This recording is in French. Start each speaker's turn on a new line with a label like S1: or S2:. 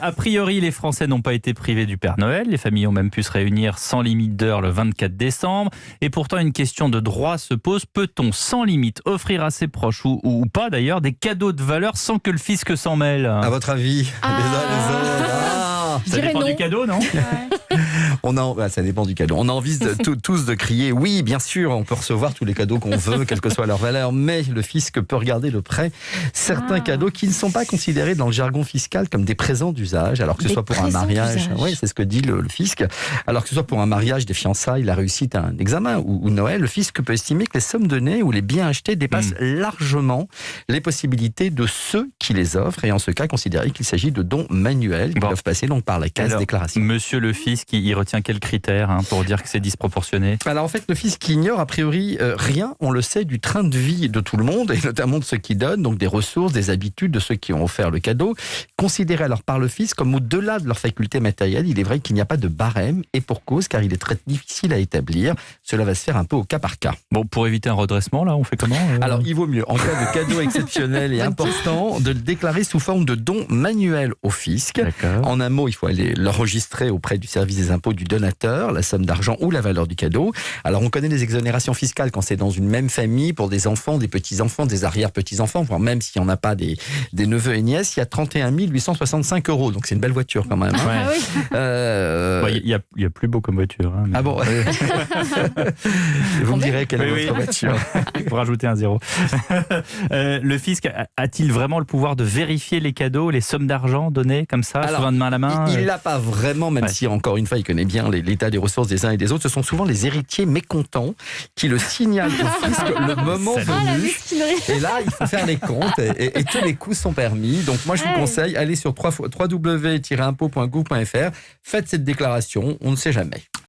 S1: A priori, les Français n'ont pas été privés du Père Noël. Les familles ont même pu se réunir sans limite d'heure le 24 décembre. Et pourtant, une question de droit se pose. Peut-on, sans limite, offrir à ses proches, ou pas d'ailleurs, des cadeaux de valeur sans que le fisc s'en mêle?
S2: À votre avis, les uns les autres.
S1: Ça dépend du cadeau, non?
S2: Ça dépend du cadeau. On a envie tous de crier oui, bien sûr, on peut recevoir tous les cadeaux qu'on veut, quelle que soit leur valeur, mais le fisc peut regarder de près certains cadeaux qui ne sont pas considérés dans le jargon fiscal comme des présents d'usage, alors que ce soit pour un mariage. Oui, c'est ce que dit le fisc. Alors que ce soit pour un mariage, des fiançailles, la réussite à un examen ou Noël, le fisc peut estimer que les sommes données ou les biens achetés dépassent largement les possibilités de ceux qui les offrent, et en ce cas considérer qu'il s'agit de dons manuels qui doivent passer donc par la case déclaration.
S1: Monsieur le fisc, il retient quels critères pour dire que c'est disproportionné?
S2: Alors en fait, le fisc ignore a priori rien, on le sait, du train de vie de tout le monde, et notamment de ceux qui donnent, donc des ressources, des habitudes de ceux qui ont offert le cadeau, considérés alors par le fisc comme au-delà de leurs facultés matérielles. Il est vrai qu'il n'y a pas de barème, et pour cause, car il est très difficile à établir. Cela va se faire un peu au cas par cas.
S1: Bon, pour éviter un redressement, là, on fait comment?
S2: Alors, il vaut mieux, en cas de cadeau exceptionnel et important, de le déclarer sous forme de don manuel au fisc. En un mot, il faut aller l'enregistrer auprès du service des impôts du donateur, la somme d'argent ou la valeur du cadeau. Alors, on connaît les exonérations fiscales quand c'est dans une même famille, pour des enfants, des petits-enfants, des arrière-petits-enfants, voire même s'il n'y en a pas des neveux et nièces, il y a 31 865 €. Donc, c'est une belle voiture quand même.
S1: Il y a plus beau comme voiture.
S2: Ah bon? Vous me direz quelle est votre voiture.
S1: Il faut rajouter un zéro. Le fisc a-t-il vraiment le pouvoir de vérifier les cadeaux, les sommes d'argent données comme ça, souvent de main à la main?
S2: Il l'a pas vraiment, même si encore une fois, il connaît bien l'état des ressources des uns et des autres. Ce sont souvent les héritiers mécontents qui le signalent au fisc le moment venu. Et là, il faut faire les comptes et tous les coups sont permis. Donc moi, je vous conseille, allez sur www-impôts.gouv.fr, faites cette déclaration, on ne sait jamais.